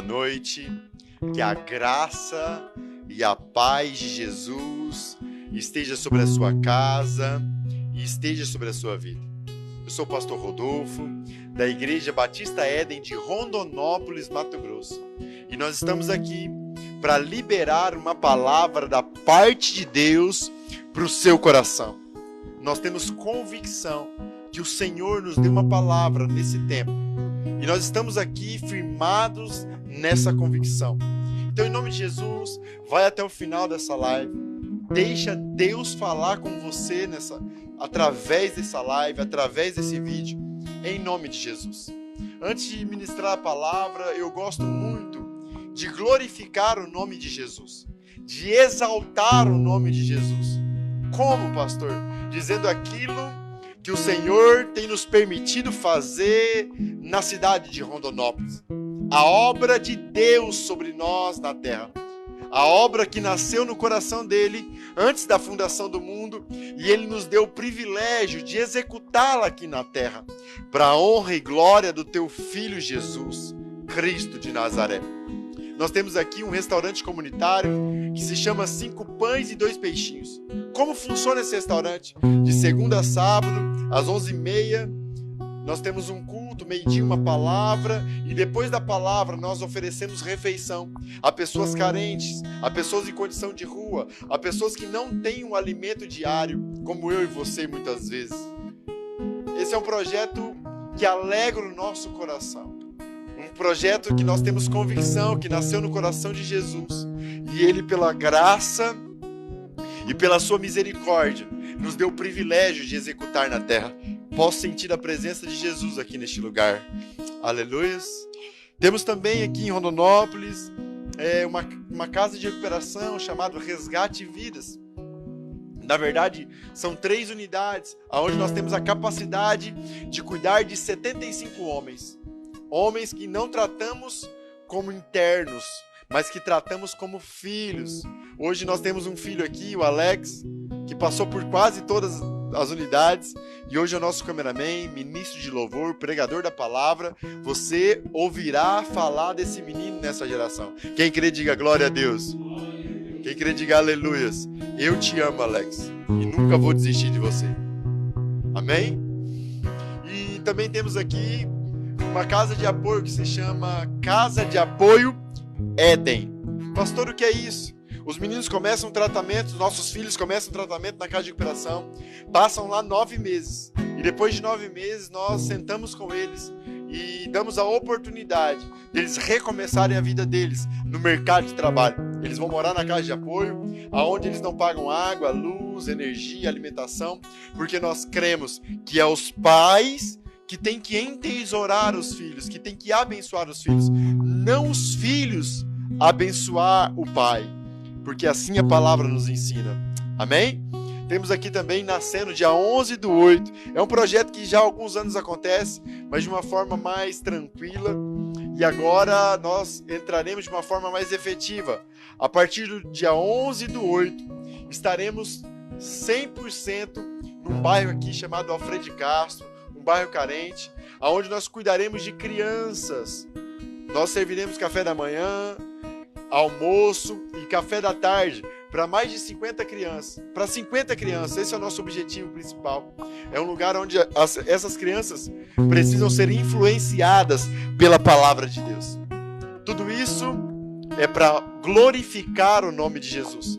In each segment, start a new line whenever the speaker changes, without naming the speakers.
boa noite, que a graça e a paz de Jesus esteja sobre a sua casa e esteja sobre a sua vida. Eu sou o pastor Rodolfo, da Igreja Batista Éden de Rondonópolis, Mato Grosso. E nós estamos aqui para liberar uma palavra da parte de Deus para o seu coração. Nós temos convicção que o Senhor nos deu uma palavra nesse tempo. E nós estamos aqui firmados nessa convicção. Então, em nome de Jesus, vai até o final dessa live. Deixa Deus falar com você através dessa live, através desse vídeo, em nome de Jesus. Antes de ministrar a palavra, eu gosto muito de glorificar o nome de Jesus, de exaltar o nome de Jesus. Como, pastor? Dizendo aquilo que o Senhor tem nos permitido fazer na cidade de Rondonópolis. A obra de Deus sobre nós na terra. A obra que nasceu no coração dele antes da fundação do mundo, e ele nos deu o privilégio de executá-la aqui na terra, para a honra e glória do teu Filho Jesus, Cristo de Nazaré. Nós temos aqui um restaurante comunitário que se chama 5 Pães e 2 Peixinhos. Como funciona esse restaurante? De segunda a sábado, às 11h30, nós temos um culto, meio-dia uma palavra, e depois da palavra nós oferecemos refeição a pessoas carentes, a pessoas em condição de rua, a pessoas que não têm um alimento diário, como eu e você muitas vezes. Esse é um projeto que alegra o nosso coração. Um projeto que nós temos convicção, que nasceu no coração de Jesus. E Ele, pela graça e pela sua misericórdia, nos deu o privilégio de executar na terra. Posso sentir a presença de Jesus aqui neste lugar. Aleluias. Temos também aqui em Rondonópolis uma casa de recuperação chamada Resgate Vidas. Na verdade, são 3 unidades, onde nós temos a capacidade de cuidar de 75 homens. Homens que não tratamos como internos, mas que tratamos como filhos. Hoje nós temos um filho aqui, o Alex, que passou por quase todas as unidades, e hoje é o nosso cameraman, ministro de louvor, pregador da palavra. Você ouvirá falar desse menino nessa geração. Quem crê, diga glória a Deus. Quem crê, diga aleluias. Eu te amo, Alex, e nunca vou desistir de você. Amém? E também temos aqui uma casa de apoio que se chama Casa de Apoio Éden. Pastor, o que é isso? Os meninos começam um tratamento, nossos filhos começam um tratamento na casa de recuperação, passam lá 9 meses. E depois de 9 meses nós sentamos com eles e damos a oportunidade deles recomeçarem a vida deles no mercado de trabalho. Eles vão morar na casa de apoio, onde eles não pagam água, luz, energia, alimentação, porque nós cremos que é os pais que tem que entesourar os filhos, que tem que abençoar os filhos, não os filhos abençoar o pai, porque assim a palavra nos ensina. Amém? Temos aqui também nascendo dia 11/8. É um projeto que já há alguns anos acontece, mas de uma forma mais tranquila, e agora nós entraremos de uma forma mais efetiva. A partir do dia 11/8, estaremos 100% num bairro aqui chamado Alfredo Castro, um bairro carente, onde nós cuidaremos de crianças. Nós serviremos café da manhã, almoço e café da tarde para mais de 50 crianças. Para 50 crianças, esse é o nosso objetivo principal. É um lugar onde essas crianças precisam ser influenciadas pela palavra de Deus. Tudo isso é para glorificar o nome de Jesus.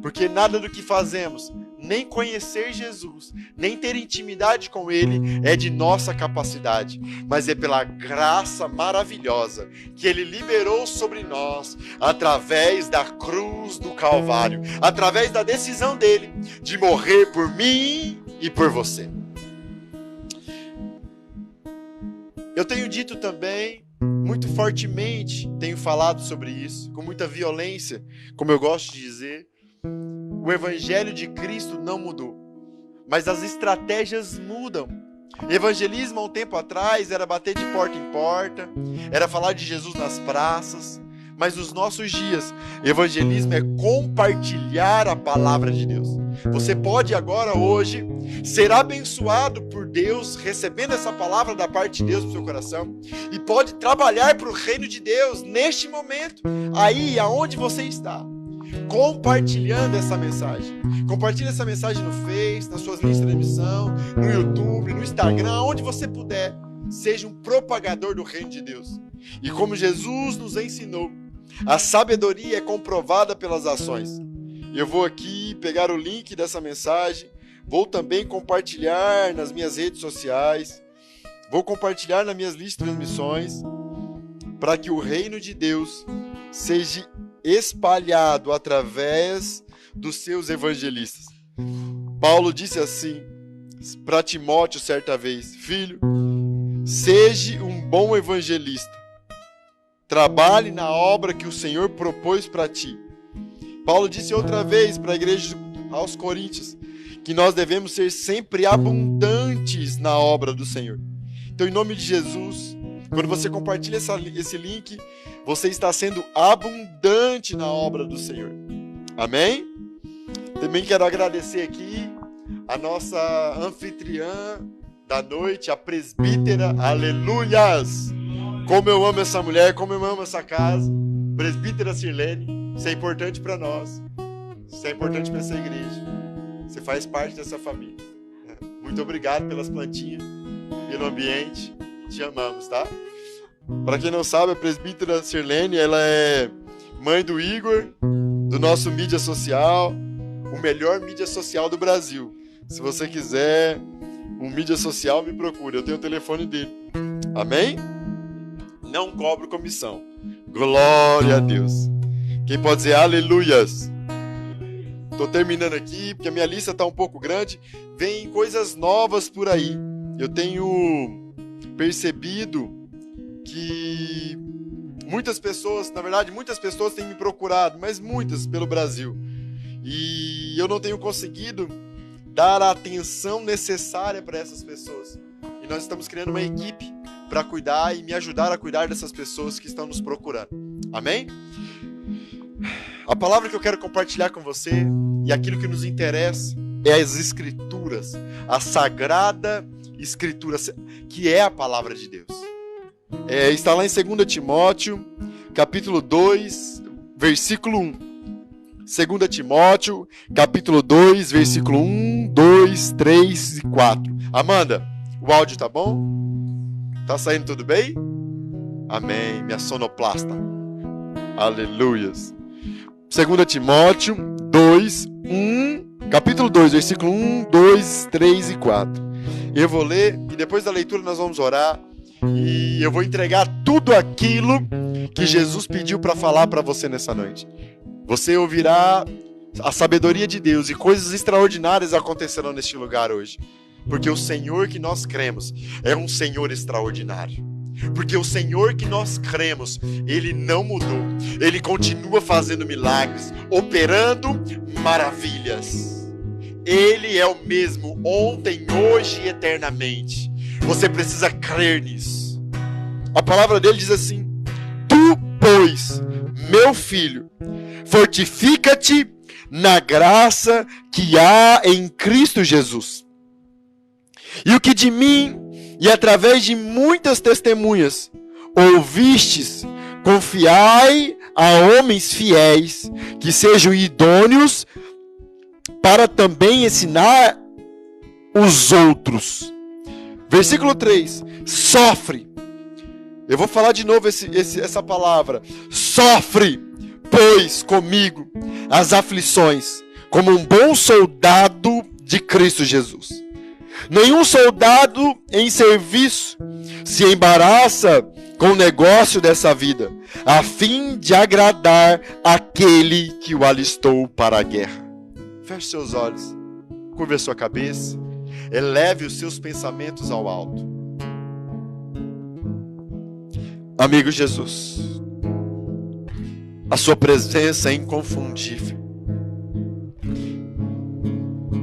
Porque nada do que fazemos, nem conhecer Jesus, nem ter intimidade com Ele, é de nossa capacidade, mas é pela graça maravilhosa que Ele liberou sobre nós, através da cruz do Calvário, através da decisão dEle de morrer por mim e por você. Eu tenho dito também, muito fortemente, tenho falado sobre isso, com muita violência, como eu gosto de dizer. O Evangelho de Cristo não mudou, mas as estratégias mudam. Evangelismo há um tempo atrás era bater de porta em porta, era falar de Jesus nas praças, Mas nos nossos dias, evangelismo é compartilhar a palavra de Deus. Você pode agora, hoje, ser abençoado por Deus, recebendo essa palavra da parte de Deus no seu coração, e pode trabalhar para o reino de Deus neste momento, aí aonde você está, compartilhando essa mensagem. Compartilhe essa mensagem no Face, nas suas listas de missão, no YouTube, no Instagram, aonde você puder. Seja um propagador do reino de Deus. E como Jesus nos ensinou, a sabedoria é comprovada pelas ações. Eu vou aqui pegar o link dessa mensagem, vou também compartilhar nas minhas redes sociais, vou compartilhar nas minhas listas de missões, para que o reino de Deus seja espalhado através dos seus evangelistas. Paulo disse assim para Timóteo certa vez: filho, seja um bom evangelista, trabalhe na obra que o Senhor propôs para ti. Paulo disse outra vez para a igreja aos Coríntios que nós devemos ser sempre abundantes na obra do Senhor. Então, em nome de Jesus, quando você compartilha esse link, você está sendo abundante na obra do Senhor. Amém? Também quero agradecer aqui a nossa anfitriã da noite, a presbítera. Aleluias! Como eu amo essa mulher, como eu amo essa casa. Presbítera Sirlene, isso é importante para nós. Isso é importante para essa igreja. Você faz parte dessa família. Muito obrigado pelas plantinhas, pelo ambiente. Te amamos, tá? Para quem não sabe, a presbítera Sirlene, ela é mãe do Igor, do nosso mídia social, o melhor mídia social do Brasil. Se você quiser um mídia social, me procure. Eu tenho o telefone dele. Amém? Não cobro comissão. Glória a Deus. Quem pode dizer aleluias? Estou terminando aqui, porque a minha lista está um pouco grande. Vem coisas novas por aí. Eu tenho percebido que muitas pessoas, na verdade, muitas pessoas têm me procurado, mas muitas pelo Brasil. E eu não tenho conseguido dar a atenção necessária para essas pessoas. E nós estamos criando uma equipe para cuidar e me ajudar a cuidar dessas pessoas que estão nos procurando. Amém? A palavra que eu quero compartilhar com você e aquilo que nos interessa é as Escrituras, a Sagrada Escritura, que é a palavra de Deus. Está lá em 2 Timóteo, capítulo 2, versículo 1. 2 Timóteo, capítulo 2, versículo 1, 2, 3 e 4. Amanda, o áudio tá bom? Tá saindo tudo bem? Amém, minha sonoplasta. Aleluias. 2 Timóteo 2, 1, capítulo 2, versículo 1, 2, 3 e 4. Eu vou ler e depois da leitura nós vamos orar. E eu vou entregar tudo aquilo que Jesus pediu para falar para você nessa noite. Você ouvirá a sabedoria de Deus e coisas extraordinárias acontecerão neste lugar hoje. Porque o Senhor que nós cremos é um Senhor extraordinário. Porque o Senhor que nós cremos, Ele não mudou. Ele continua fazendo milagres, operando maravilhas. Ele é o mesmo ontem, hoje e eternamente. Você precisa crer nisso. A palavra dele diz assim: tu, pois, meu filho, fortifica-te na graça que há em Cristo Jesus. E o que de mim, e através de muitas testemunhas, ouvistes, confiai a homens fiéis, que sejam idôneos, para também ensinar os outros. Versículo 3, sofre. Eu vou falar de novo essa palavra. Sofre, pois, comigo as aflições, como um bom soldado de Cristo Jesus. Nenhum soldado em serviço se embaraça com o negócio dessa vida, a fim de agradar aquele que o alistou para a guerra. Feche seus olhos, curva a sua cabeça, eleve os seus pensamentos ao alto. Amigo Jesus, a sua presença é inconfundível,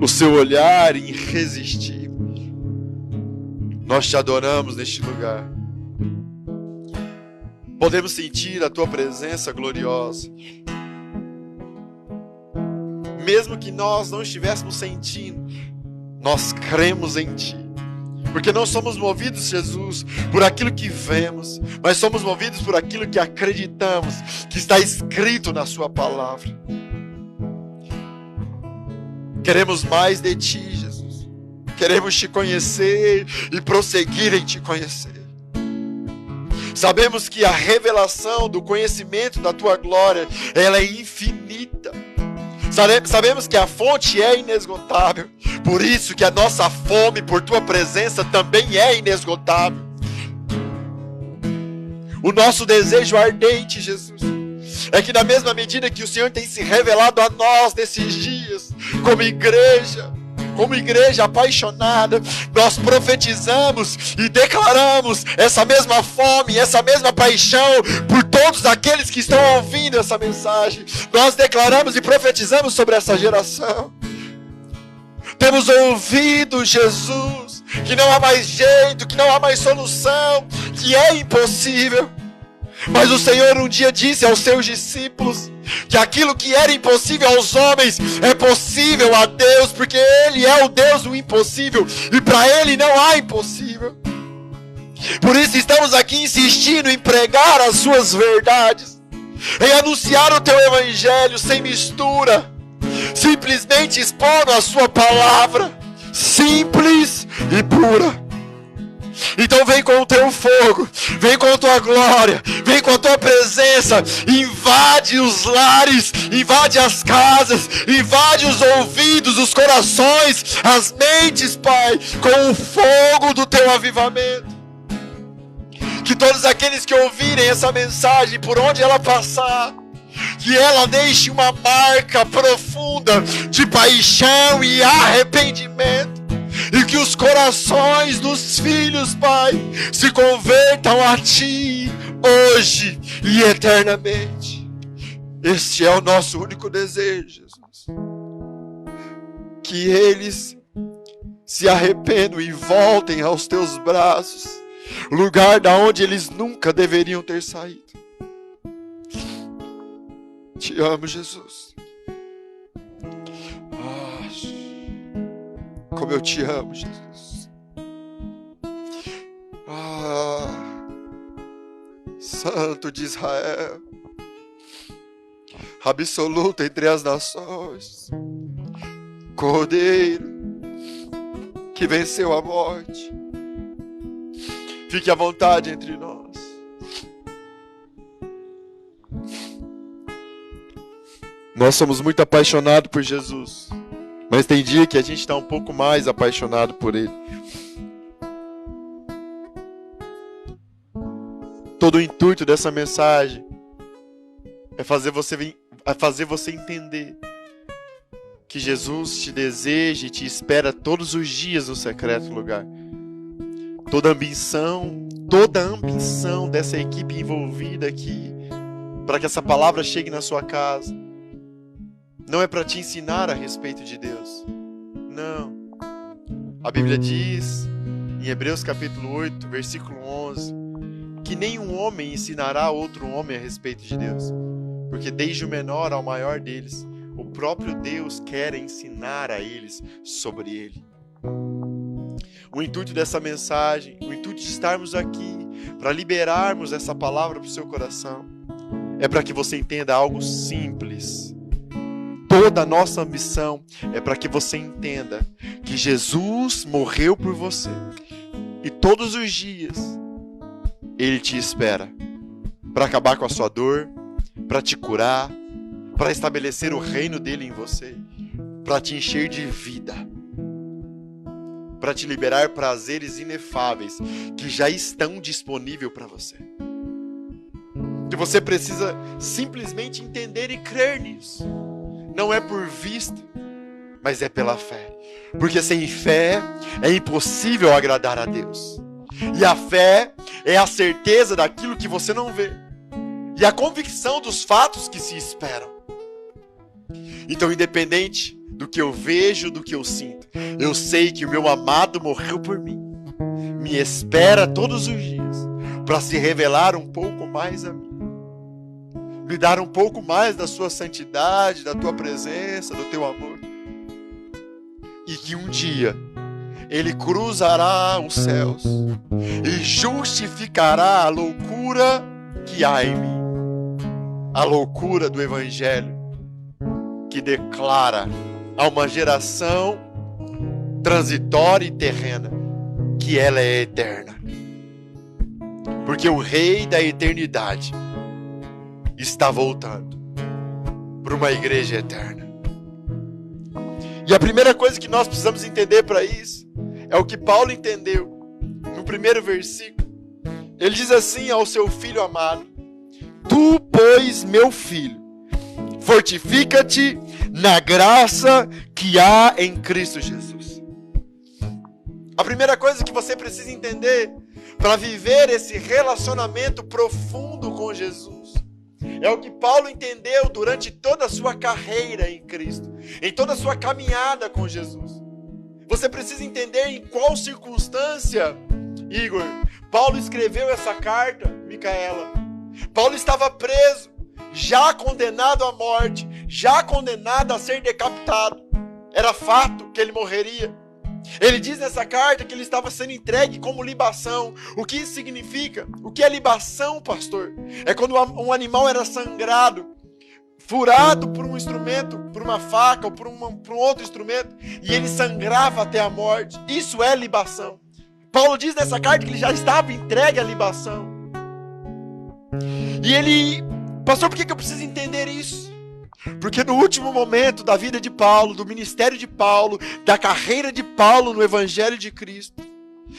o seu olhar irresistível. Nós te adoramos neste lugar. Podemos sentir a tua presença gloriosa. Mesmo que nós não estivéssemos sentindo, nós cremos em ti. Porque não somos movidos, Jesus, por aquilo que vemos, mas somos movidos por aquilo que acreditamos, que está escrito na sua palavra. Queremos mais de ti, Jesus. Queremos te conhecer e prosseguir em te conhecer. Sabemos que a revelação do conhecimento da tua glória, ela é infinita. Sabemos que a fonte é inesgotável. Por isso que a nossa fome por tua presença também é inesgotável. O nosso desejo ardente, Jesus, é que na mesma medida que o Senhor tem se revelado a nós nesses dias, como igreja apaixonada, nós profetizamos e declaramos essa mesma fome, essa mesma paixão por todos aqueles que estão ouvindo essa mensagem. Nós declaramos e profetizamos sobre essa geração. Temos ouvido, Jesus, que não há mais jeito, que não há mais solução, que é impossível. Mas o Senhor um dia disse aos seus discípulos que aquilo que era impossível aos homens é possível a Deus, porque Ele é o Deus do impossível e para Ele não há impossível. Por isso estamos aqui insistindo em pregar as suas verdades, em anunciar o teu evangelho sem mistura, simplesmente expondo a sua palavra simples e pura. Então vem com o teu fogo, vem com a tua glória, vem com a tua presença, invade os lares, invade as casas, invade os ouvidos, os corações, as mentes, Pai, com o fogo do teu avivamento. Que todos aqueles que ouvirem essa mensagem, por onde ela passar, que ela deixe uma marca profunda de paixão e arrependimento. E que os corações dos filhos, Pai, se convertam a Ti hoje e eternamente. Este é o nosso único desejo, Jesus. Que eles se arrependam e voltem aos Teus braços, lugar da onde eles nunca deveriam ter saído. Te amo, Jesus. Como eu te amo, Jesus. Santo de Israel, absoluto entre as nações, Cordeiro que venceu a morte, fique à vontade entre nós. Nós somos muito apaixonados por Jesus, mas tem dia que a gente está um pouco mais apaixonado por Ele. Todo o intuito dessa mensagem é fazer você entender que Jesus te deseja e te espera todos os dias no secreto lugar. Toda a ambição dessa equipe envolvida aqui, para que essa palavra chegue na sua casa, não é para te ensinar a respeito de Deus. Não. A Bíblia diz, em Hebreus capítulo 8, versículo 11, que nenhum homem ensinará outro homem a respeito de Deus, porque desde o menor ao maior deles, o próprio Deus quer ensinar a eles sobre Ele. O intuito dessa mensagem, o intuito de estarmos aqui, para liberarmos essa palavra para o seu coração, é para que você entenda algo simples. Toda a nossa ambição é para que você entenda que Jesus morreu por você e todos os dias Ele te espera para acabar com a sua dor, para te curar, para estabelecer o reino dele em você, para te encher de vida, para te liberar prazeres inefáveis que já estão disponíveis para você. Que você precisa simplesmente entender e crer nisso. Não é por vista, mas é pela fé. Porque sem fé é impossível agradar a Deus. E a fé é a certeza daquilo que você não vê. E a convicção dos fatos que se esperam. Então, independente do que eu vejo, do que eu sinto, eu sei que o meu amado morreu por mim. Me espera todos os dias. para se revelar um pouco mais a mim. Me dar um pouco mais da sua santidade, da tua presença, do teu amor. E que um dia Ele cruzará os céus e justificará a loucura que há em mim. A loucura do Evangelho que declara a uma geração transitória e terrena que ela é eterna. Porque o Rei da eternidade está voltando para uma igreja eterna. E a primeira coisa que nós precisamos entender para isso é o que Paulo entendeu no primeiro versículo. Ele diz assim ao seu filho amado: Tu, pois, meu filho, fortifica-te na graça que há em Cristo Jesus. A primeira coisa que você precisa entender para viver esse relacionamento profundo com Jesus é o que Paulo entendeu durante toda a sua carreira em Cristo, em toda a sua caminhada com Jesus. Você precisa entender em qual circunstância, Igor, Paulo escreveu essa carta, Micaela. Paulo estava preso, já condenado à morte, já condenado a ser decapitado. Era fato que ele morreria. Ele diz nessa carta que ele estava sendo entregue como libação. O que isso significa? O que é libação, pastor? É quando um animal era sangrado, furado por um instrumento, por uma faca ou por um outro instrumento, e ele sangrava até a morte. Isso é libação. Paulo diz nessa carta que ele já estava entregue à libação. E ele... Pastor, por que eu preciso entender isso? Porque no último momento da vida de Paulo, do ministério de Paulo, da carreira de Paulo no Evangelho de Cristo,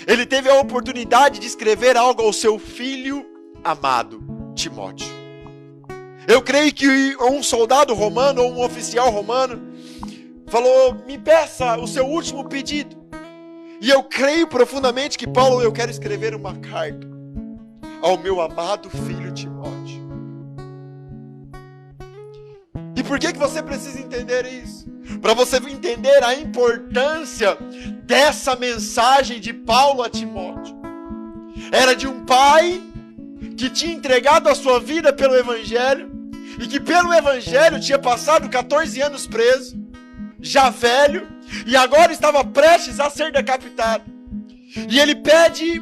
ele teve a oportunidade de escrever algo ao seu filho amado, Timóteo. Eu creio que um soldado romano ou um oficial romano falou: me peça o seu último pedido. E eu creio profundamente que Paulo: eu quero escrever uma carta ao meu amado filho Timóteo. E por que você precisa entender isso? Para você entender a importância dessa mensagem de Paulo a Timóteo. Era de um pai que tinha entregado a sua vida pelo Evangelho, e que pelo Evangelho tinha passado 14 anos preso, já velho, e agora estava prestes a ser decapitado. E ele pede,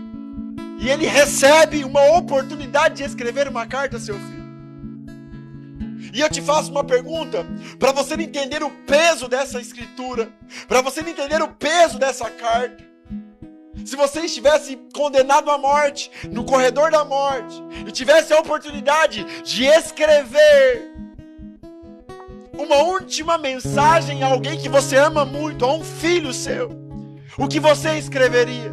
e ele recebe uma oportunidade de escrever uma carta a seu filho. E eu te faço uma pergunta, para você entender o peso dessa escritura, para você entender o peso dessa carta. Se você estivesse condenado à morte, no corredor da morte, e tivesse a oportunidade de escrever uma última mensagem a alguém que você ama muito, a um filho seu, o que você escreveria?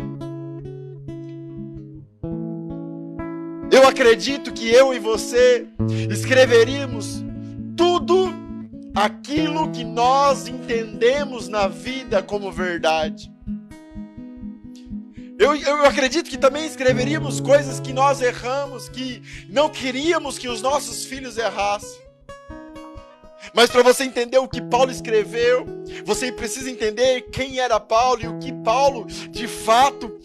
Eu acredito que eu e você escreveríamos tudo aquilo que nós entendemos na vida como verdade. Eu acredito que também escreveríamos coisas que nós erramos, que não queríamos que os nossos filhos errassem. Mas para você entender o que Paulo escreveu, você precisa entender quem era Paulo e o que Paulo de fato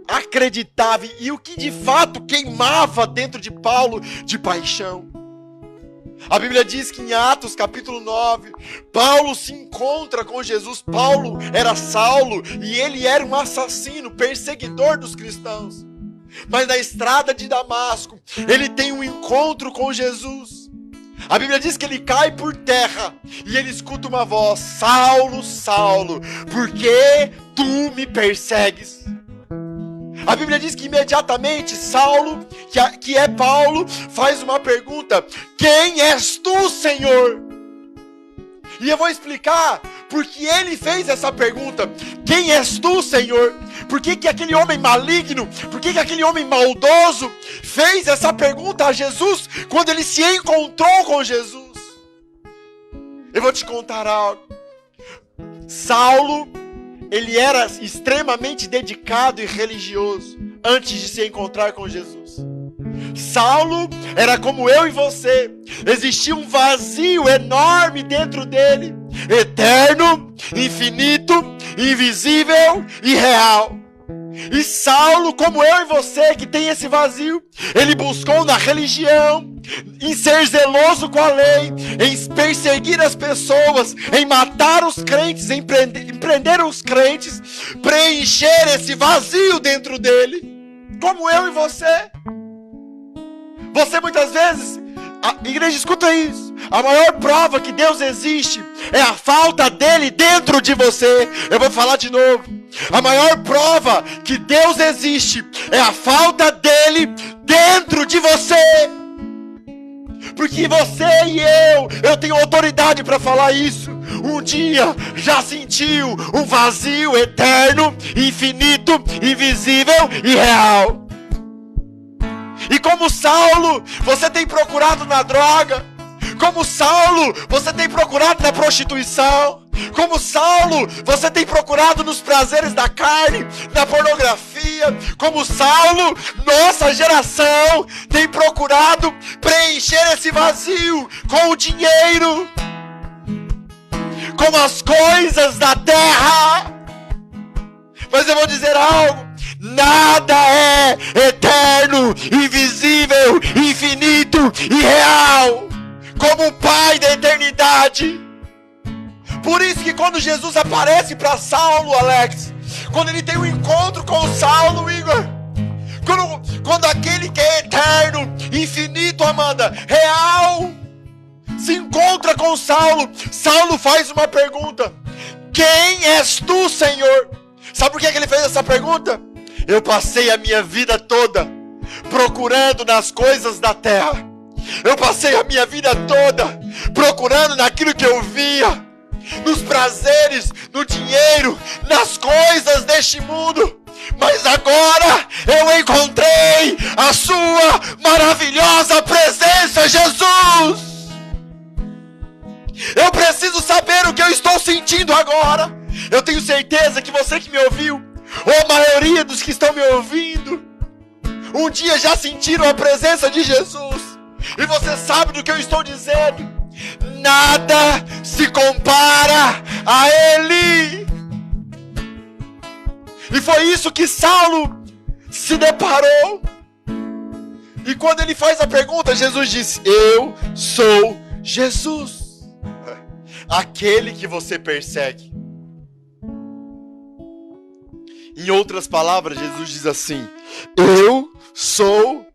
acreditava e o que de fato queimava dentro de Paulo de paixão. A Bíblia diz que em Atos capítulo 9, Paulo se encontra com Jesus. Paulo era Saulo e ele era um assassino, perseguidor dos cristãos. Mas na estrada de Damasco, ele tem um encontro com Jesus. A Bíblia diz que ele cai por terra e ele escuta uma voz: Saulo, Saulo, por que tu me persegues? A Bíblia diz que imediatamente Saulo, que é Paulo, faz uma pergunta: quem és tu, Senhor? E eu vou explicar porque ele fez essa pergunta: quem és tu, Senhor? Por que aquele homem maligno, por que aquele homem maldoso fez essa pergunta a Jesus quando ele se encontrou com Jesus? Eu vou te contar algo. Saulo, ele era extremamente dedicado e religioso antes de se encontrar com Jesus. Saulo era como eu e você. Existia um vazio enorme dentro dele, eterno, infinito, invisível e real. E Saulo, como eu e você, que tem esse vazio, ele buscou na religião, em ser zeloso com a lei, em perseguir as pessoas, em matar os crentes, em prender os crentes, preencher esse vazio dentro dele, como eu e você. Você muitas vezes, igreja, escuta isso, a maior prova que Deus existe é a falta dele dentro de você. Eu vou falar de novo. A maior prova que Deus existe é a falta dele dentro de você. Porque você e eu tenho autoridade para falar isso. Um dia já sentiu um vazio eterno, infinito, invisível e real. E como Saulo, você tem procurado na droga. Como Saulo, você tem procurado na prostituição. Como Saulo, você tem procurado nos prazeres da carne, na pornografia. Como Saulo, nossa geração tem procurado preencher esse vazio com o dinheiro, com as coisas da terra. Mas eu vou dizer algo: nada é eterno, invisível, infinito e real como o Pai da eternidade. Por isso que quando Jesus aparece para Saulo, Alex, quando ele tem um encontro com Saulo, Igor, quando aquele que é eterno, infinito, Amanda, real, se encontra com Saulo, Saulo faz uma pergunta: quem és tu, Senhor? Sabe por que ele fez essa pergunta? Eu passei a minha vida toda procurando nas coisas da terra. Eu passei a minha vida toda procurando naquilo que eu via, nos prazeres, no dinheiro, nas coisas deste mundo. Mas agora eu encontrei a sua maravilhosa presença, Jesus. Eu preciso saber o que eu estou sentindo agora. Eu tenho certeza que você que me ouviu, ou a maioria dos que estão me ouvindo, um dia já sentiram a presença de Jesus. E você sabe do que eu estou dizendo. Nada se compara a Ele. E foi isso que Saulo se deparou. E quando ele faz a pergunta, Jesus disse: eu sou Jesus, aquele que você persegue. Em outras palavras, Jesus diz assim: eu sou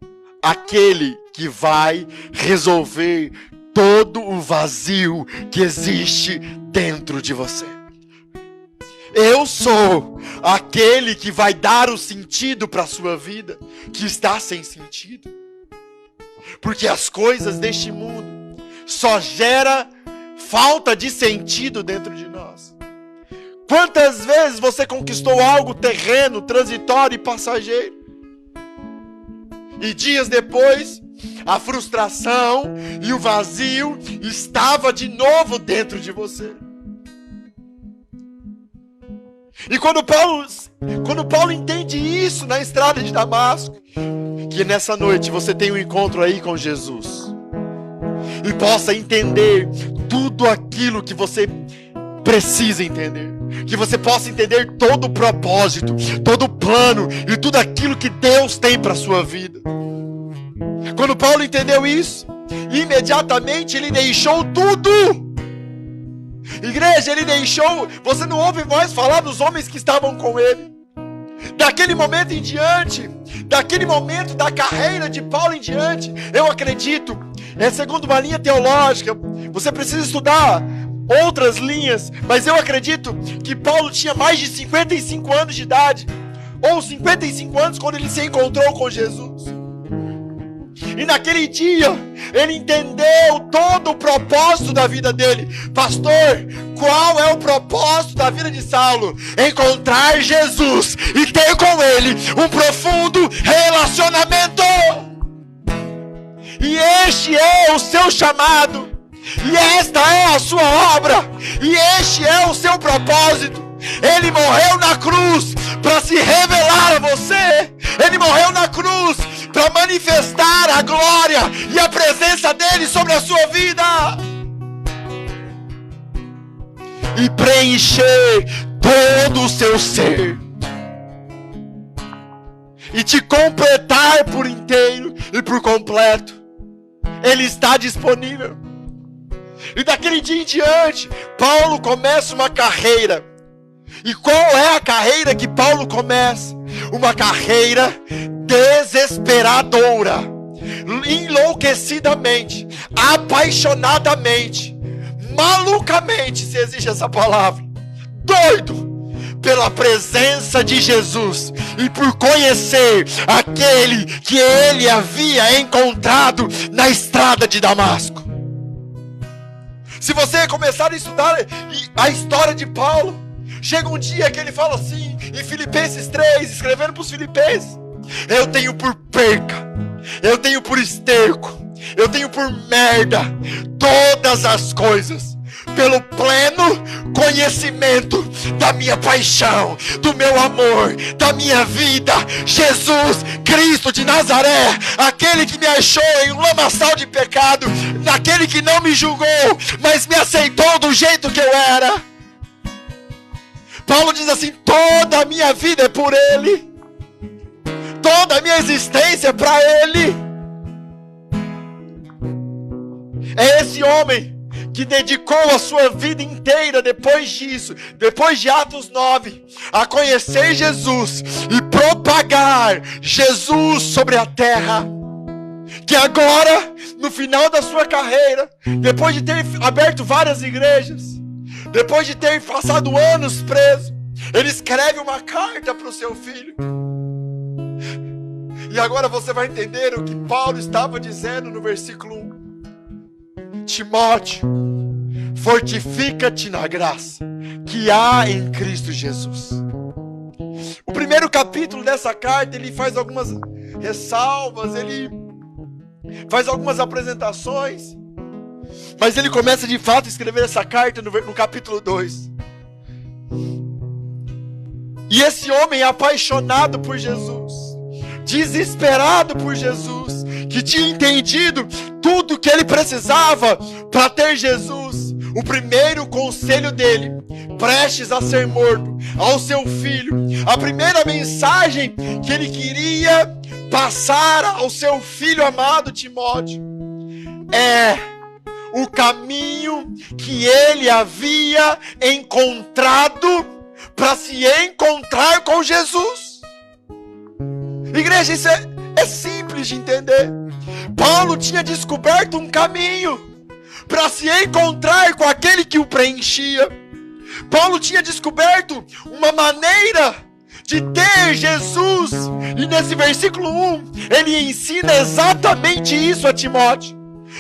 aquele que vai resolver todo o vazio que existe dentro de você. Eu sou aquele que vai dar o sentido para a sua vida que está sem sentido. Porque as coisas deste mundo só geram falta de sentido dentro de nós. Quantas vezes você conquistou algo terreno, transitório e passageiro? E dias depois, a frustração e o vazio estava de novo dentro de você. E quando Paulo entende isso na estrada de Damasco, que nessa noite você tem um encontro aí com Jesus, e possa entender tudo aquilo que você precisa entender, que você possa entender todo o propósito, todo o plano e tudo aquilo que Deus tem para a sua vida. Quando Paulo entendeu isso, imediatamente ele deixou tudo. Igreja, ele deixou. Você não ouve mais falar dos homens que estavam com ele. Daquele momento em diante, daquele momento da carreira de Paulo em diante, eu acredito, segundo uma linha teológica, você precisa estudar outras linhas, mas eu acredito que Paulo tinha mais de 55 anos de idade, ou 55 anos quando ele se encontrou com Jesus. E naquele dia, ele entendeu todo o propósito da vida dele. Pastor, qual é o propósito da vida de Saulo? Encontrar Jesus e ter com ele um profundo relacionamento. E este é o seu chamado. E esta é a sua obra. E este é o seu propósito. Ele morreu na cruz para se revelar a você. Ele morreu na cruz para manifestar a glória e a presença dele sobre a sua vida e preencher todo o seu ser. e te completar por inteiro e por completo. Ele está disponível. E daquele dia em diante, Paulo começa uma carreira. E qual é a carreira que Paulo começa? Uma carreira desesperadora, enlouquecidamente, apaixonadamente, malucamente, se existe essa palavra, doido pela presença de Jesus e por conhecer aquele que ele havia encontrado na estrada de Damasco. Se você começar a estudar a história de Paulo, chega um dia que ele fala assim, em Filipenses 3, escrevendo para os filipenses: eu tenho por perca, eu tenho por esterco, eu tenho por merda todas as coisas, pelo pleno conhecimento da minha paixão, do meu amor, da minha vida, Jesus Cristo de Nazaré, aquele que me achou em um lamaçal de pecado, naquele que não me julgou, mas me aceitou do jeito que eu era. Paulo diz assim: toda a minha vida é por Ele, toda a minha existência é para Ele. É esse homem que dedicou a sua vida inteira depois disso, depois de Atos 9, a conhecer Jesus e propagar Jesus sobre a terra, que agora, no final da sua carreira, depois de ter aberto várias igrejas, depois de ter passado anos preso, ele escreve uma carta para o seu filho. E agora você vai entender o que Paulo estava dizendo no versículo 1. Timóteo, fortifica-te na graça que há em Cristo Jesus. O primeiro capítulo dessa carta, ele faz algumas ressalvas, ele faz algumas apresentações, mas ele começa de fato a escrever essa carta no capítulo 2. E esse homem apaixonado por Jesus, desesperado por Jesus, que tinha entendido tudo que ele precisava para ter Jesus, o primeiro conselho dele, prestes a ser morto, ao seu filho, a primeira mensagem que ele queria passar ao seu filho amado Timóteo, é o caminho que ele havia encontrado para se encontrar com Jesus. Igreja, isso é simples de entender. Paulo tinha descoberto um caminho para se encontrar com aquele que o preenchia. Paulo tinha descoberto uma maneira de ter Jesus. E nesse versículo 1, ele ensina exatamente isso a Timóteo.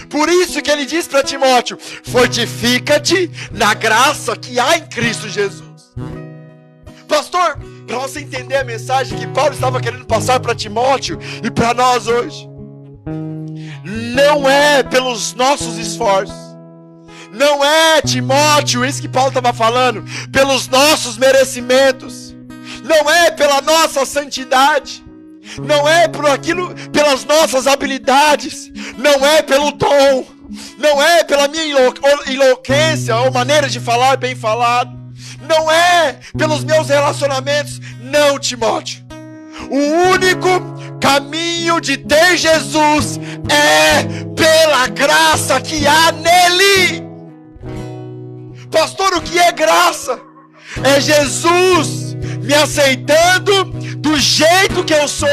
Por isso que ele diz para Timóteo: fortifica-te na graça que há em Cristo Jesus. Pastor, para você entender a mensagem que Paulo estava querendo passar para Timóteo e para nós hoje, não é pelos nossos esforços, não é, Timóteo, isso que Paulo estava falando, pelos nossos merecimentos, não é pela nossa santidade, não é por aquilo, pelas nossas habilidades, não é pelo dom, não é pela minha eloquência ou maneira de falar bem falado, não é pelos meus relacionamentos. Não, Timóteo, o único caminho de ter Jesus é pela graça que há nele. Pastor, o que é graça? É Jesus me aceitando do jeito que eu sou.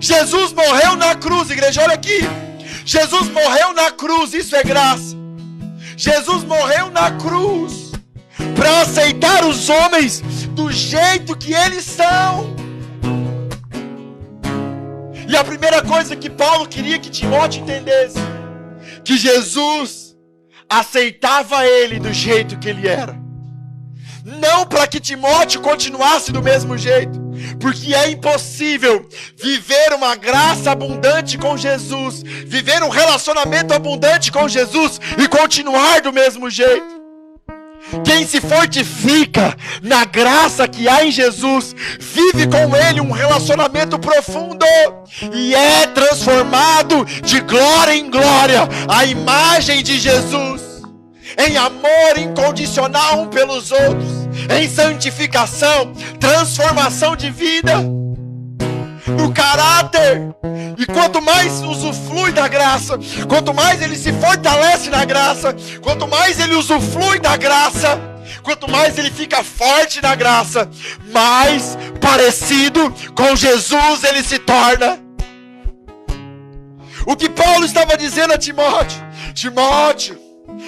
Jesus morreu na cruz, igreja, olha aqui. Jesus morreu na cruz, isso é graça. Jesus morreu na cruz para aceitar os homens do jeito que eles são. E a primeira coisa que Paulo queria que Timóteo entendesse, que Jesus aceitava ele do jeito que ele era. Não para que Timóteo continuasse do mesmo jeito, porque é impossível viver uma graça abundante com Jesus, viver um relacionamento abundante com Jesus e continuar do mesmo jeito. Quem se fortifica na graça que há em Jesus, vive com Ele um relacionamento profundo e é transformado de glória em glória à imagem de Jesus, em amor incondicional um pelos outros, em santificação, transformação de vida. no caráter. E quanto mais usufrui da graça, quanto mais ele se fortalece na graça, quanto mais ele usufrui da graça, quanto mais ele fica forte na graça, mais parecido com Jesus ele se torna. O que Paulo estava dizendo a Timóteo: Timóteo,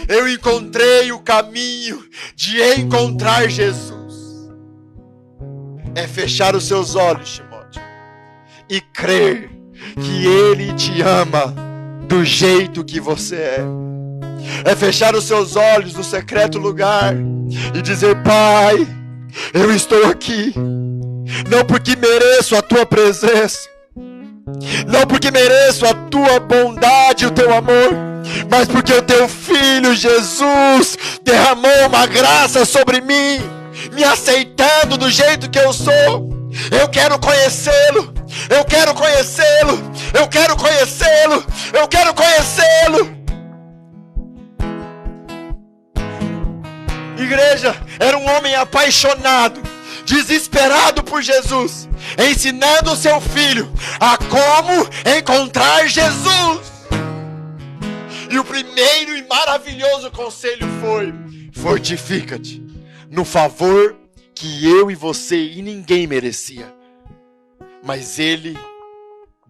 eu encontrei o caminho de encontrar Jesus. É fechar os seus olhos, Timóteo, e crer que Ele te ama do jeito que você é. É fechar os seus olhos no secreto lugar e dizer: Pai, eu estou aqui, não porque mereço a Tua presença, não porque mereço a Tua bondade e o Teu amor, mas porque o Teu Filho Jesus derramou uma graça sobre mim, me aceitando do jeito que eu sou. Eu quero conhecê-lo, eu quero conhecê-lo, eu quero conhecê-lo, eu quero conhecê-lo. Igreja, era um homem apaixonado, desesperado por Jesus, ensinando o seu filho a como encontrar Jesus. E o primeiro e maravilhoso conselho foi: fortifica-te no favor que eu e você e ninguém merecia. Mas Ele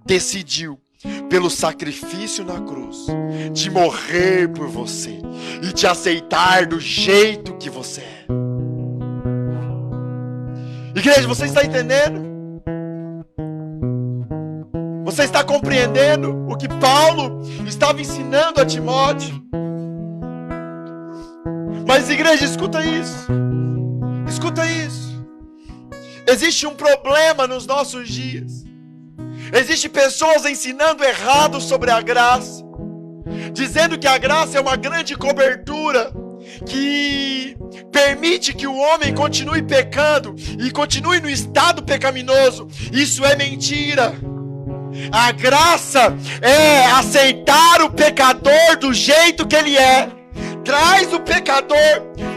decidiu, pelo sacrifício na cruz, de morrer por você e te aceitar do jeito que você é. Igreja, você está entendendo? Você está compreendendo o que Paulo estava ensinando a Timóteo? Mas, igreja, escuta isso. Escuta isso. Existe um problema nos nossos dias. Existem pessoas ensinando errado sobre a graça, dizendo que a graça é uma grande cobertura que permite que o homem continue pecando e continue no estado pecaminoso. Isso é mentira. A graça é aceitar o pecador do jeito que ele é. Traz o pecador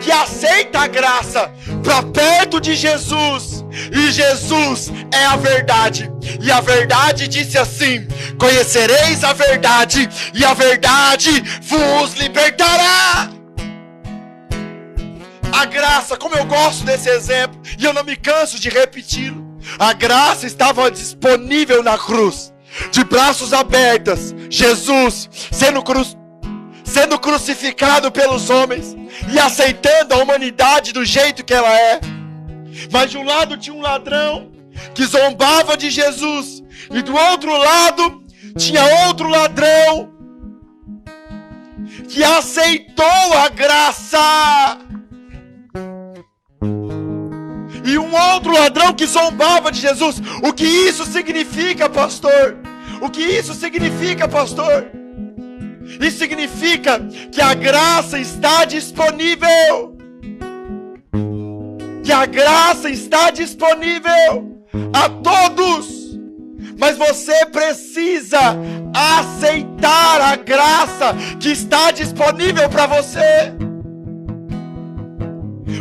que aceita a graça para perto de Jesus. E Jesus é a verdade. E a verdade disse assim: conhecereis a verdade, e a verdade vos libertará. A graça, como eu gosto desse exemplo, e eu não me canso de repeti-lo. A graça estava disponível na cruz, de braços abertos. Jesus sendo crucificado pelos homens e aceitando a humanidade do jeito que ela é. Mas de um lado tinha um ladrão que zombava de Jesus, e do outro lado tinha outro ladrão que aceitou a graça. E um outro ladrão que zombava de Jesus. O que isso significa, pastor? O que isso significa, pastor? Isso significa que a graça está disponível. Que a graça está disponível a todos. Mas você precisa aceitar a graça que está disponível para você.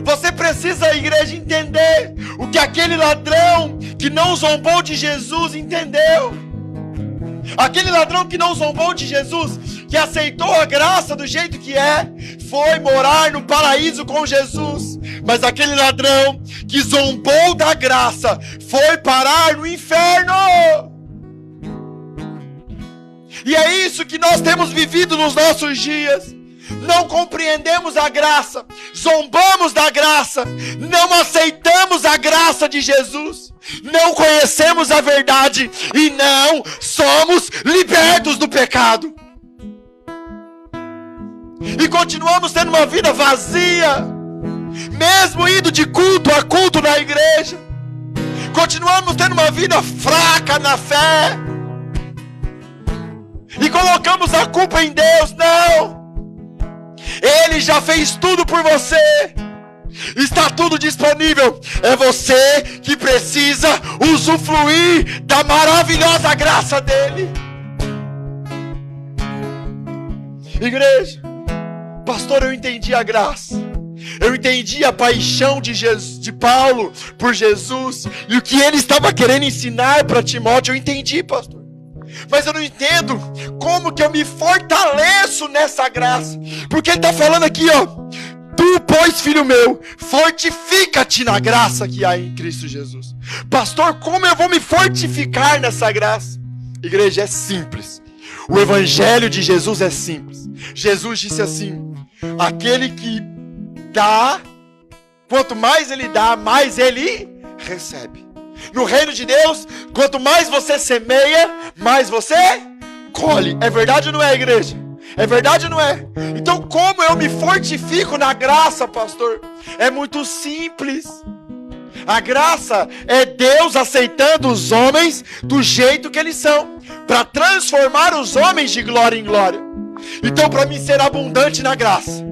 Você precisa, igreja, entender o que aquele ladrão que não zombou de Jesus entendeu. Aquele ladrão que não zombou de Jesus, que aceitou a graça do jeito que é, foi morar no paraíso com Jesus. Mas aquele ladrão que zombou da graça foi parar no inferno. E é isso que nós temos vivido nos nossos dias. Não compreendemos a graça, zombamos da graça, não aceitamos a graça de Jesus, não conhecemos a verdade e não somos libertos do pecado. E continuamos tendo uma vida vazia, mesmo indo de culto a culto na igreja. Continuamos tendo uma vida fraca na fé. E colocamos a culpa em Deus. Não! Ele já fez tudo por você. Está tudo disponível. É você que precisa usufruir da maravilhosa graça dele. Igreja, pastor, eu entendi a graça. Eu entendi a paixão de Paulo por Jesus e o que ele estava querendo ensinar para Timóteo. Eu entendi, pastor. Mas eu não entendo como que eu me fortaleço nessa graça. Porque ele está falando aqui, ó. Tu, pois, filho meu, fortifica-te na graça que há em Cristo Jesus. Pastor, como eu vou me fortificar nessa graça? Igreja, é simples. O evangelho de Jesus é simples. Jesus disse assim: aquele que dá, quanto mais ele dá, mais ele recebe. No reino de Deus, quanto mais você semeia, mais você colhe. É verdade ou não é, igreja? É verdade ou não é? Então como eu me fortifico na graça, pastor? É muito simples. A graça é Deus aceitando os homens do jeito que eles são, para transformar os homens de glória em glória. Então, para mim ser abundante na graça,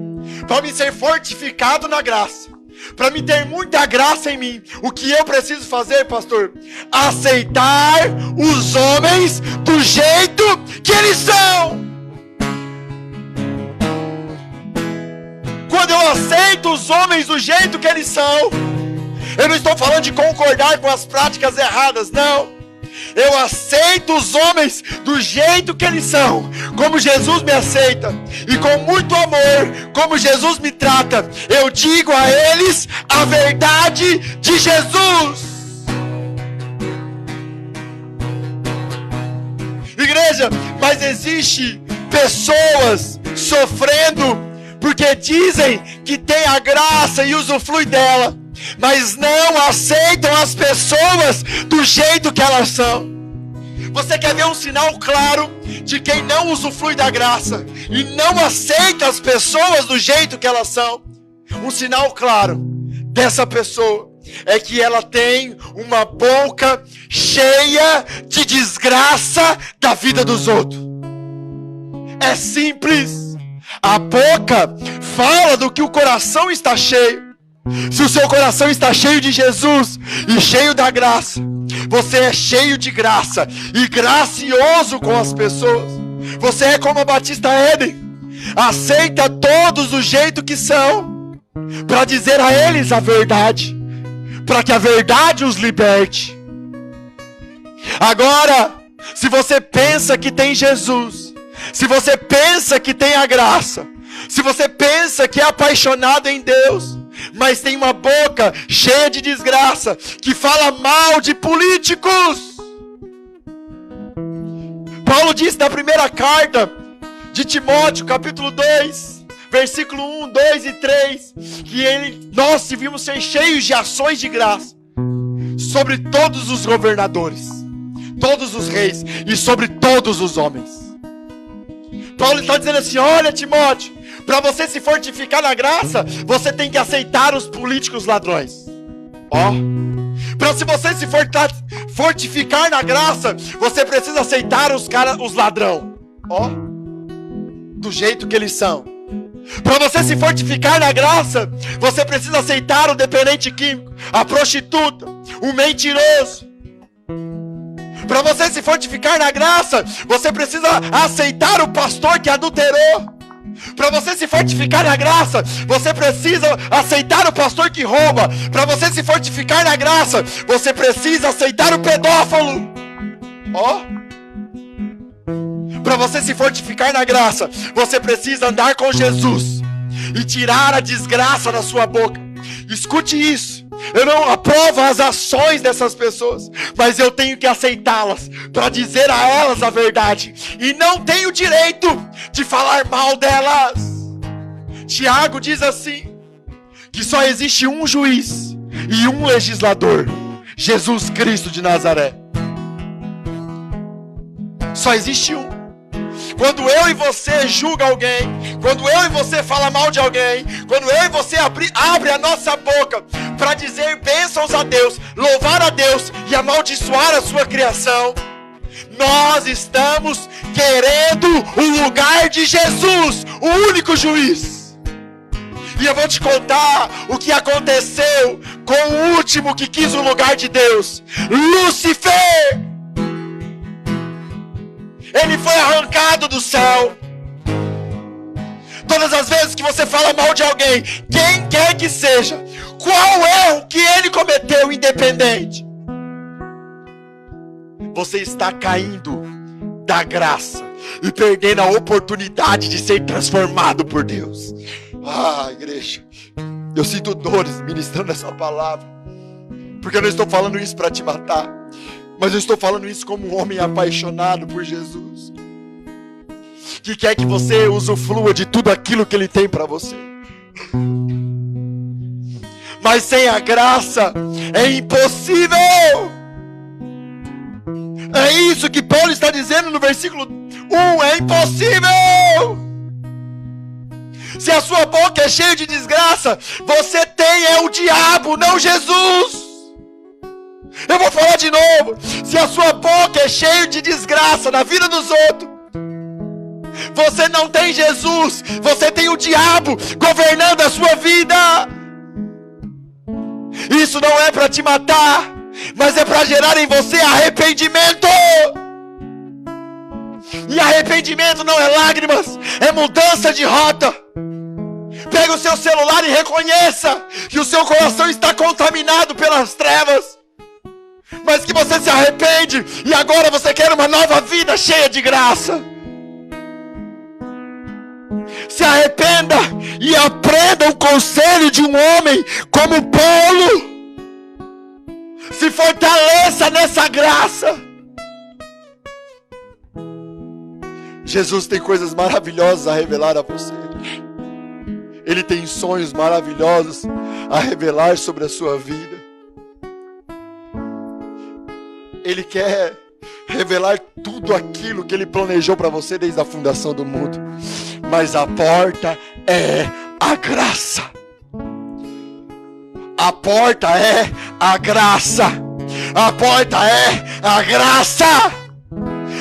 para mim ser fortificado na graça, para mim ter muita graça em mim, o que eu preciso fazer, pastor? Aceitar os homens do jeito que eles são. Quando eu aceito os homens do jeito que eles são, eu não estou falando de concordar com as práticas erradas, não. Eu aceito os homens do jeito que eles são, como Jesus me aceita, e com muito amor, como Jesus me trata, eu digo a eles a verdade de Jesus. Igreja, mas existe pessoas sofrendo porque dizem que tem a graça e usufrui dela, mas não aceitam as pessoas do jeito que elas são. Você quer ver um sinal claro de quem não usufrui da graça e não aceita as pessoas do jeito que elas são? Um sinal claro dessa pessoa é que ela tem uma boca cheia de desgraça da vida dos outros. É simples. A boca fala do que o coração está cheio. Se o seu coração está cheio de Jesus e cheio da graça, você é cheio de graça e gracioso com as pessoas. Você é como a Batista Éden, aceita todos do jeito que são, para dizer a eles a verdade, para que a verdade os liberte. Agora, se você pensa que tem Jesus, se você pensa que tem a graça, se você pensa que é apaixonado em Deus, mas tem uma boca cheia de desgraça, que fala mal de políticos. Paulo disse na primeira carta de Timóteo, capítulo 2, versículo 1, 2 e 3, que nós devíamos ser cheios de ações de graça sobre todos os governadores, todos os reis e sobre todos os homens. Paulo está dizendo assim: olha, Timóteo, para você se fortificar na graça, você tem que aceitar os políticos ladrões. Para se você se fortificar na graça, você precisa aceitar os ladrão. Do jeito que eles são. Para você se fortificar na graça, você precisa aceitar o dependente químico, a prostituta, o mentiroso. Para você se fortificar na graça, você precisa aceitar o pastor que adulterou. Para você se fortificar na graça, você precisa aceitar o pastor que rouba. Para você se fortificar na graça, você precisa aceitar o pedófilo. Para você se fortificar na graça, você precisa andar com Jesus e tirar a desgraça da sua boca. Escute isso. Eu não aprovo as ações dessas pessoas, mas eu tenho que aceitá-las para dizer a elas a verdade, e não tenho direito de falar mal delas. Tiago diz assim, que só existe um juiz e um legislador: Jesus Cristo de Nazaré. Só existe um. Quando eu e você julga alguém, quando eu e você fala mal de alguém, quando eu e você abre a nossa boca para dizer bênçãos a Deus, louvar a Deus e amaldiçoar a sua criação, nós estamos querendo o lugar de Jesus, o único juiz. E eu vou te contar o que aconteceu com o último que quis o lugar de Deus, Lúcifer. Ele foi arrancado do céu. Todas as vezes que você fala mal de alguém, quem quer que seja, qual erro que ele cometeu, independente, você está caindo da graça e perdendo a oportunidade de ser transformado por Deus. Igreja, eu sinto dores ministrando essa palavra, porque eu não estou falando isso para te matar, mas eu estou falando isso como um homem apaixonado por Jesus, que quer que você usufrua de tudo aquilo que Ele tem para você. Mas sem a graça é impossível. É isso que Paulo está dizendo no versículo 1, é impossível. Se a sua boca é cheia de desgraça, você tem o diabo, não Jesus. Eu vou falar de novo. Se a sua boca é cheia de desgraça na vida dos outros, você não tem Jesus, você tem o diabo governando a sua vida. Isso não é para te matar, mas é para gerar em você arrependimento. E arrependimento não é lágrimas, é mudança de rota. Pega o seu celular e reconheça que o seu coração está contaminado pelas trevas, mas que você se arrepende e agora você quer uma nova vida cheia de graça. Se arrependa e aprenda o conselho de um homem como Paulo. Se fortaleça nessa graça. Jesus tem coisas maravilhosas a revelar a você. Ele tem sonhos maravilhosos a revelar sobre a sua vida. Ele quer revelar tudo aquilo que Ele planejou para você desde a fundação do mundo. Mas a porta é a graça. A porta é a graça. A porta é a graça.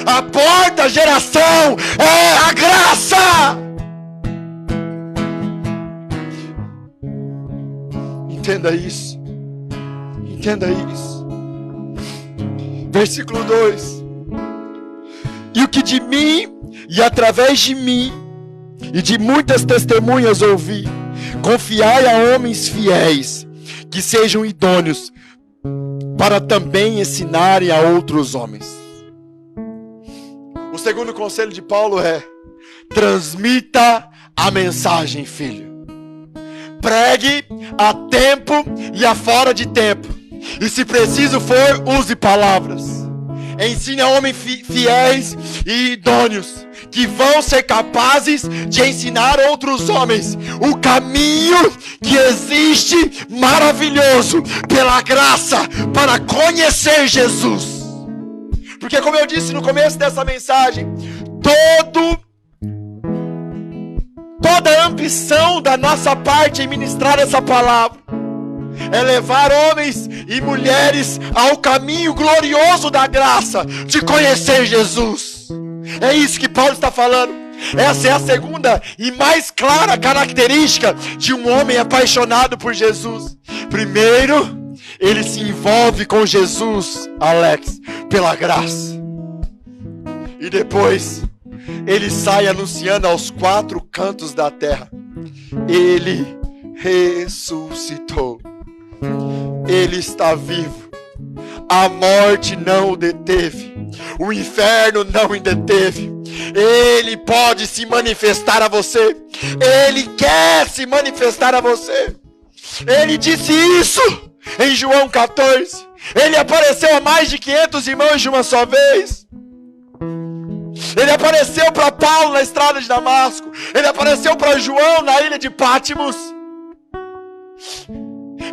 A porta, geração, é a graça. Entenda isso. Entenda isso. Versículo 2. E o que de mim e através de mim e de muitas testemunhas ouvi, confiai a homens fiéis, que sejam idôneos, para também ensinarem a outros homens. O segundo conselho de Paulo é: transmita a mensagem, filho. Pregue a tempo e a fora de tempo. E se preciso for, use palavras. Ensine a homens fiéis e idôneos, que vão ser capazes de ensinar outros homens o caminho que existe maravilhoso pela graça para conhecer Jesus. Porque, como eu disse no começo dessa mensagem, toda a ambição da nossa parte em ministrar essa palavra é levar homens e mulheres ao caminho glorioso da graça de conhecer Jesus. É isso que Paulo está falando. Essa é a segunda e mais clara característica de um homem apaixonado por Jesus. Primeiro, ele se envolve com Jesus, Alex, pela graça. E depois, ele sai anunciando aos quatro cantos da terra: ele ressuscitou. Ele está vivo. A morte não o deteve. O inferno não o deteve. Ele pode se manifestar a você. Ele quer se manifestar a você. Ele disse isso em João 14. Ele apareceu a mais de 500 irmãos de uma só vez. Ele apareceu para Paulo na estrada de Damasco. Ele apareceu para João na ilha de Pátimos.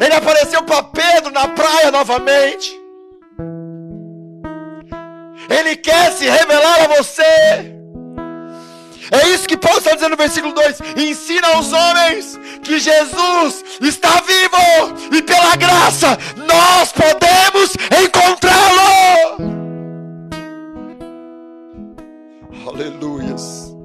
Ele apareceu para Pedro na praia novamente. Ele quer se revelar a você. É isso que Paulo está dizendo no versículo 2. Ensina aos homens que Jesus está vivo, e pela graça nós podemos encontrá-lo. Aleluias.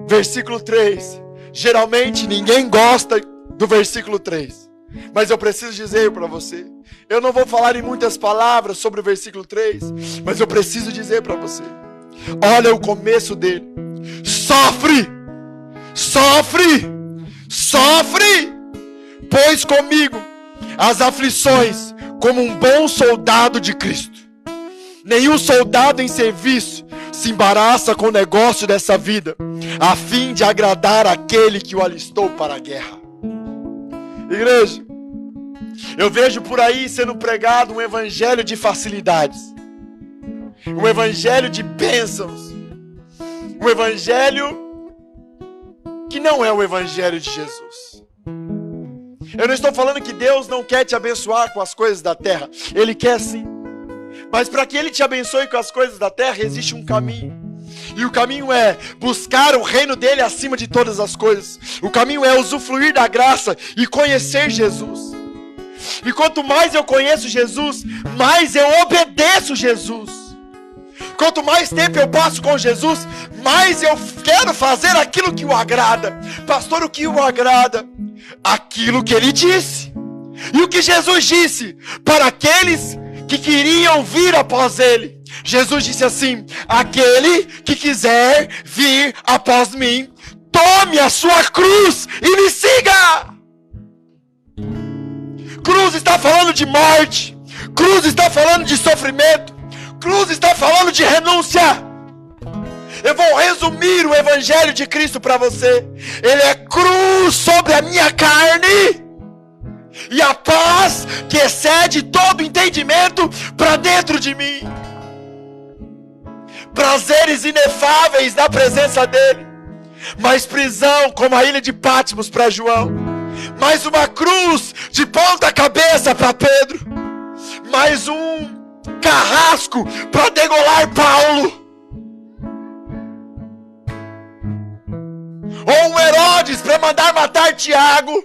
Versículo 3. Geralmente ninguém gosta do versículo 3. Mas eu preciso dizer para você, eu não vou falar em muitas palavras sobre o versículo 3, mas eu preciso dizer para você: olha o começo dele. sofre, pois comigo as aflições como um bom soldado de Cristo. Nenhum soldado em serviço se embaraça com o negócio dessa vida, a fim de agradar aquele que o alistou para a guerra. Igreja, eu vejo por aí sendo pregado um evangelho de facilidades, um evangelho de bênçãos, um evangelho que não é o evangelho de Jesus. Eu não estou falando que Deus não quer te abençoar com as coisas da terra, Ele quer sim. Mas para que Ele te abençoe com as coisas da terra, existe um caminho. E o caminho é buscar o reino dEle acima de todas as coisas. O caminho é usufruir da graça e conhecer Jesus. E quanto mais eu conheço Jesus, mais eu obedeço Jesus. Quanto mais tempo eu passo com Jesus, mais eu quero fazer aquilo que o agrada. Pastor, o que o agrada? Aquilo que Ele disse. E o que Jesus disse para aqueles que queriam vir após Ele? Jesus disse assim: aquele que quiser vir após mim, tome a sua cruz e me siga. Cruz está falando de morte, cruz está falando de sofrimento, cruz está falando de renúncia. Eu vou resumir o evangelho de Cristo para você. Ele é cruz sobre a minha carne, e a paz que excede todo entendimento para dentro de mim. Prazeres inefáveis na presença dele, mais prisão como a ilha de Patmos para João, mais uma cruz de ponta cabeça para Pedro, mais um carrasco para degolar Paulo, ou um Herodes para mandar matar Tiago.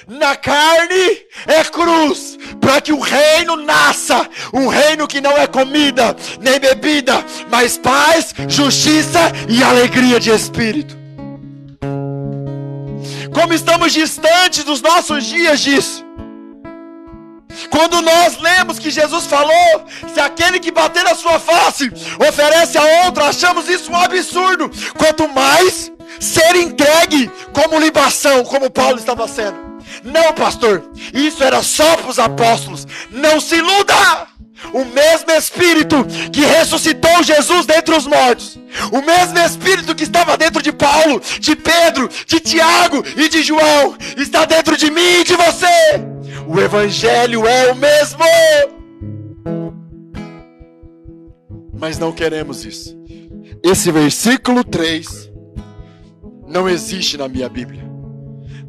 Na carne é cruz, para que o reino nasça, um reino que não é comida nem bebida, mas paz, justiça e alegria de espírito. Como estamos distantes dos nossos dias disso. Quando nós lemos que Jesus falou: se aquele que bater na sua face oferece a outro, achamos isso um absurdo. Quanto mais ser entregue como libação, como Paulo estava sendo. Não, pastor, isso era só para os apóstolos. Não se iluda! O mesmo Espírito que ressuscitou Jesus dentre os mortos, o mesmo Espírito que estava dentro de Paulo, de Pedro, de Tiago e de João, está dentro de mim e de você. O Evangelho é o mesmo. Mas não queremos isso. Esse versículo 3 não existe na minha Bíblia.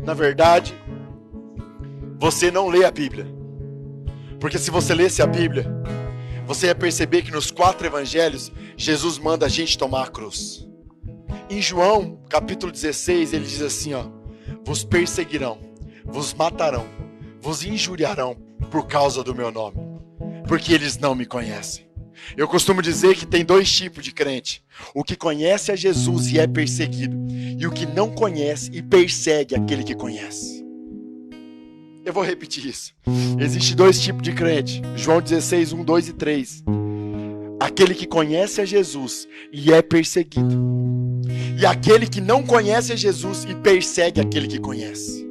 Na verdade, você não lê a Bíblia. Porque se você lesse a Bíblia, você ia perceber que nos 4 evangelhos, Jesus manda a gente tomar a cruz. Em João, capítulo 16, ele diz assim, ó: vos perseguirão, vos matarão, vos injuriarão por causa do meu nome, porque eles não me conhecem. Eu costumo dizer que tem 2 tipos de crente: o que conhece a Jesus e é perseguido, e o que não conhece e persegue aquele que conhece. Eu vou repetir isso. Existem 2 tipos de crente. João 16, 1, 2 e 3. Aquele que conhece a Jesus e é perseguido, e aquele que não conhece a Jesus e persegue aquele que conhece.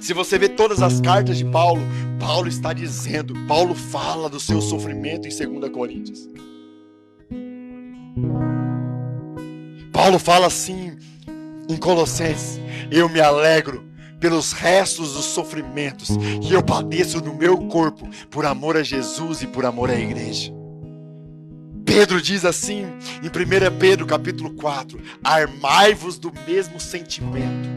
Se você vê todas as cartas de Paulo, Paulo está dizendo, Paulo fala do seu sofrimento em 2 Coríntios. Paulo fala assim em Colossenses: eu me alegro pelos restos dos sofrimentos que eu padeço no meu corpo, por amor a Jesus e por amor à igreja. Pedro diz assim em 1 Pedro capítulo 4: armai-vos do mesmo sentimento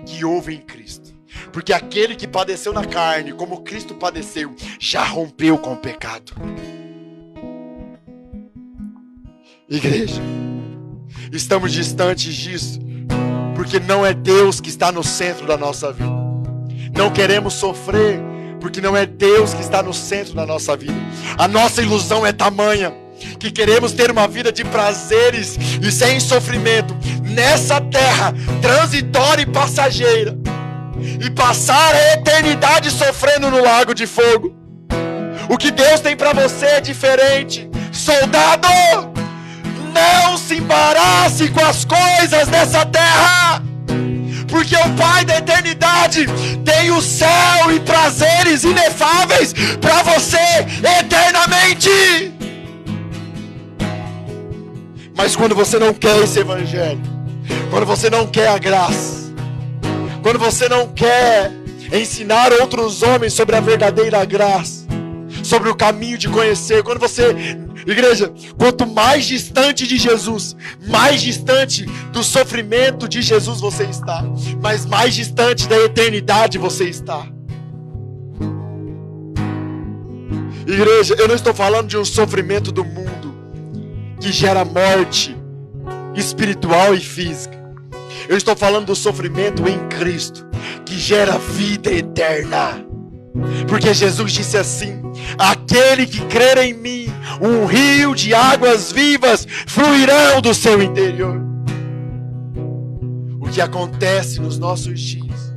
que houve em Cristo, porque aquele que padeceu na carne, como Cristo padeceu, já rompeu com o pecado. Igreja, estamos distantes disso, porque não é Deus que está no centro da nossa vida. Não queremos sofrer, porque não é Deus que está no centro da nossa vida. A nossa ilusão é tamanha que queremos ter uma vida de prazeres e sem sofrimento nessa terra transitória e passageira, e passar a eternidade sofrendo no lago de fogo. O que Deus tem para você é diferente. Soldado, não se embarace com as coisas dessa terra, porque o Pai da eternidade tem o céu e prazeres inefáveis para você eternamente. Mas quando você não quer esse evangelho, quando você não quer a graça, quando você não quer ensinar outros homens sobre a verdadeira graça, sobre o caminho de conhecer, quando você, igreja, quanto mais distante de Jesus, mais distante do sofrimento de Jesus você está, mas mais distante da eternidade você está. Igreja, eu não estou falando de um sofrimento do mundo que gera morte espiritual e física. Eu estou falando do sofrimento em Cristo, que gera vida eterna. Porque Jesus disse assim: aquele que crer em mim, um rio de águas vivas fluirão do seu interior. O que acontece nos nossos dias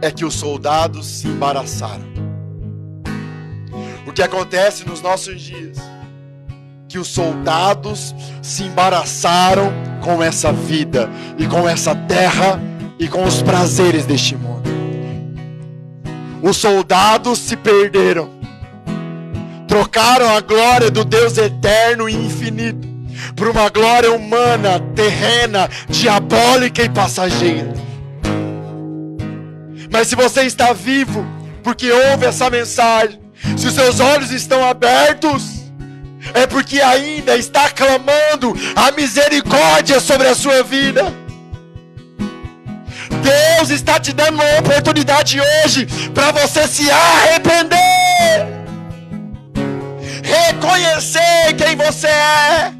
é que os soldados se embaraçaram. O que acontece nos nossos dias que os soldados se embaraçaram com essa vida e com essa terra e com os prazeres deste mundo. Os soldados se perderam, trocaram a glória do Deus eterno e infinito por uma glória humana, terrena, diabólica e passageira. Mas se você está vivo porque ouve essa mensagem, se os seus olhos estão abertos, é porque ainda está clamando a misericórdia sobre a sua vida. Deus está te dando uma oportunidade hoje para você se arrepender, reconhecer quem você é.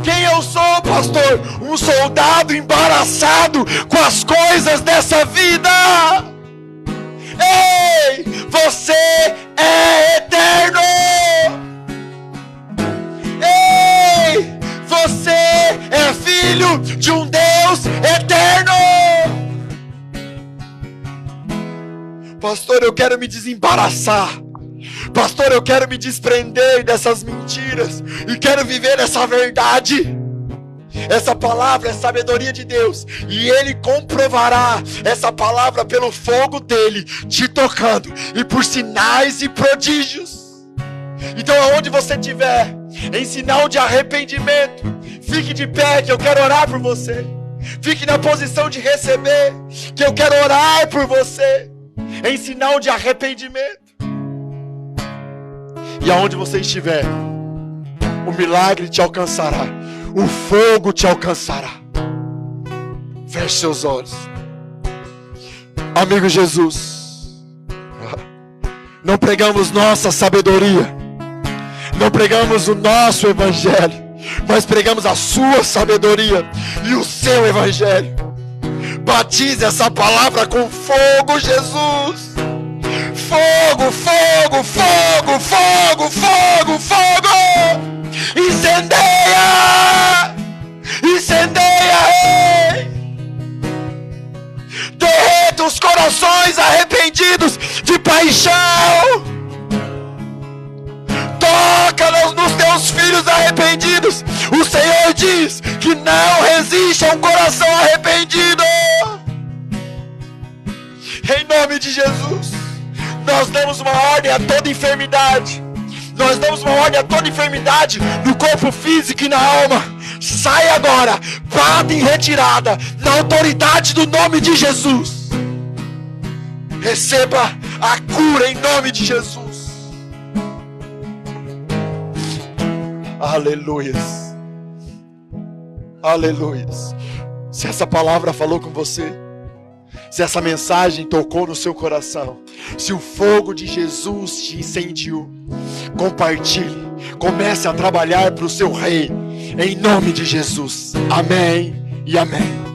Quem eu sou, pastor? Um soldado embaraçado com as coisas dessa vida. Ei, você é eterno. Ei, você é filho de um Deus eterno. Pastor, eu quero me desembaraçar. Pastor, eu quero me desprender dessas mentiras e quero viver essa verdade. Essa palavra é sabedoria de Deus, e Ele comprovará essa palavra pelo fogo dele te tocando e por sinais e prodígios. Então aonde você estiver, em sinal de arrependimento, fique de pé que eu quero orar por você. Fique na posição de receber, que eu quero orar por você, em sinal de arrependimento. E aonde você estiver, o milagre te alcançará, o fogo te alcançará. Feche seus olhos. Amigo Jesus, não pregamos nossa sabedoria, não pregamos o nosso evangelho, mas pregamos a sua sabedoria e o seu evangelho. Batize essa palavra com fogo, Jesus. Fogo, fogo, fogo, fogo, fogo, fogo. Incendeia! Incendeia, Rei! Derreta os corações arrependidos de paixão. Toca nos teus filhos arrependidos. O Senhor diz que não resiste a um coração arrependido. Em nome de Jesus, nós damos uma ordem a toda enfermidade. Nós damos uma ordem a toda enfermidade no corpo físico e na alma. Sai agora, bata em retirada, na autoridade do nome de Jesus. Receba a cura em nome de Jesus. Aleluias. Aleluias. Se essa palavra falou com você, se essa mensagem tocou no seu coração, se o fogo de Jesus te incendiou, compartilhe, comece a trabalhar para o seu Rei, em nome de Jesus. Amém e amém.